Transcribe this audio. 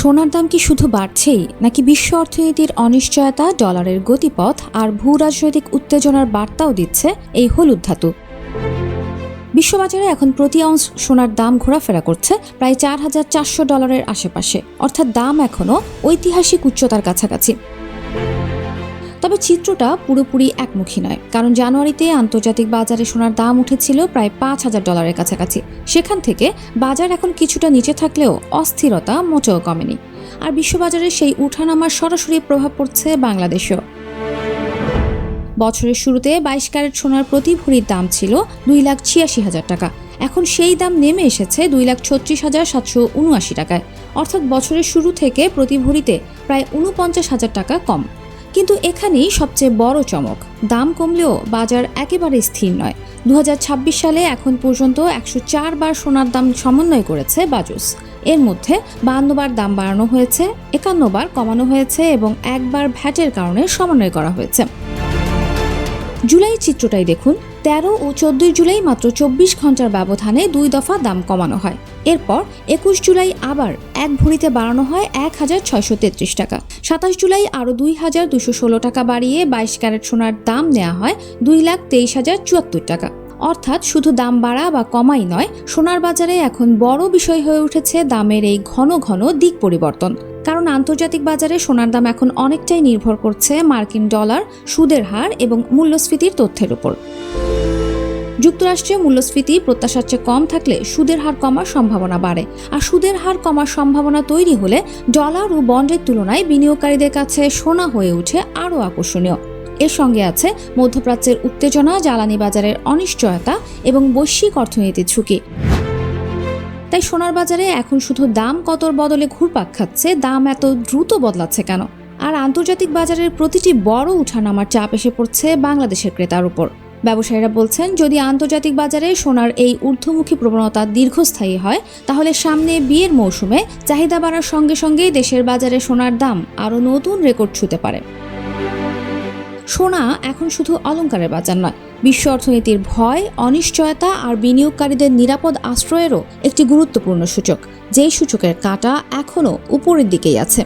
সোনার দাম কি শুধু বাড়ছেই নাকি বিশ্ব অর্থনীতির অনিশ্চয়তা, ডলারের গতিপথ আর ভূ রাজনৈতিক উত্তেজনার বার্তাও দিচ্ছে এই হলুদ ধাতু? বিশ্ববাজারে এখন প্রতি আউন্স সোনার দাম ঘোরাফেরা করছে প্রায় $4,400 আশেপাশে, অর্থাৎ দাম এখনও ঐতিহাসিক উচ্চতার কাছাকাছি। তবে চিত্রটা পুরোপুরি একমুখী নয়, কারণ জানুয়ারিতে আন্তর্জাতিক বাজারে সোনার দাম উঠেছিল প্রায় $5,000 কাছাকাছি। সেখান থেকে বাজার এখন কিছুটা নিচে থাকলেও অস্থিরতা মোটেও কমেনি। আর বিশ্ববাজারে সেই উঠানামার সরাসরি প্রভাব পড়ছে বাংলাদেশেও। বছরের শুরুতে 22 ক্যারেট সোনার প্রতি ভরির দাম ছিল $2,86,000 টাকা। এখন সেই দাম নেমে এসেছে $2,36,779 টাকায়, অর্থাৎ বছরের শুরু থেকে প্রতি ভরিতে প্রায় $49,000 টাকা কম। কিন্তু এখানেই সবচেয়ে বড় চমক, দাম কমলেও বাজার একেবারে স্থির নয়। 2026 সালে এখন পর্যন্ত 104 বার সোনার দাম সমন্বয় করেছে বাজুস। এর মধ্যে 52 বার দাম বাড়ানো হয়েছে, 51 বার কমানো হয়েছে এবং একবার ভ্যাটের কারণে সমন্বয় করা হয়েছে। জুলাই চিত্রটাই দেখুন। 13 ও 14 জুলাই মাত্র 24 ঘন্টার ব্যবধানে 2 দফা দাম কমানো হয়। এরপর 21 জুলাই আবার এক ভরিতে বাড়ানো হয় 1,633 টাকা। 27 জুলাই আরও 2,216 টাকা বাড়িয়ে 22 ক্যারেট সোনার দাম নেওয়া হয় 2,23,074 টাকা। অর্থাৎ শুধু দাম বাড়া বা কমাই নয়, সোনার বাজারে এখন বড় বিষয় হয়ে উঠেছে দামের এই ঘন ঘন দিক পরিবর্তন। কারণ আন্তর্জাতিক বাজারে সোনার দাম এখন অনেকটাই নির্ভর করছে মার্কিন ডলার, সুদের হার এবং মূল্যস্ফীতির তথ্যের উপর। যুক্তরাষ্ট্রে মূল্যস্ফীতি প্রত্যাশার চেয়ে কম থাকলে সুদের হার কমার সম্ভাবনা বাড়ে, আর সুদের হার কমার সম্ভাবনা তৈরি হলে ডলার ও বন্ডের তুলনায় বিনিয়োগকারীদের কাছে সোনা হয়ে ওঠে আরও আকর্ষণীয়। এর সঙ্গে আছে মধ্যপ্রাচ্যের উত্তেজনা, জ্বালানি বাজারের অনিশ্চয়তা এবং বৈশ্বিক অর্থনীতির ঝুঁকি। তাই সোনার বাজারে এখন শুধু দাম কতর বদলে ঘুরপাক খাচ্ছে, দাম এত দ্রুত বদলাচ্ছে কেন? আর আন্তর্জাতিক বাজারের প্রতিটি বড় উঠানামার চাপ এসে পড়ছে বাংলাদেশের ক্রেতার উপর। ব্যবসায়ীরা বলছেন, যদি আন্তর্জাতিক বাজারে সোনার এই ঊর্ধ্বমুখী প্রবণতা দীর্ঘস্থায়ী হয়, তাহলে সামনে বিয়ের মৌসুমে চাহিদা বাড়ার সঙ্গে সঙ্গেই দেশের বাজারে সোনার দাম আরও নতুন রেকর্ড ছুঁতে পারে। সোনা এখন শুধু অলংকারের বাজার নয়, বিশ্ব অর্থনীতির ভয়, অনিশ্চয়তা আর বিনিয়োগকারীদের নিরাপদ আশ্রয়েরও একটি গুরুত্বপূর্ণ সূচক, যেই সূচকের কাঁটা এখনও উপরের দিকেই আছে।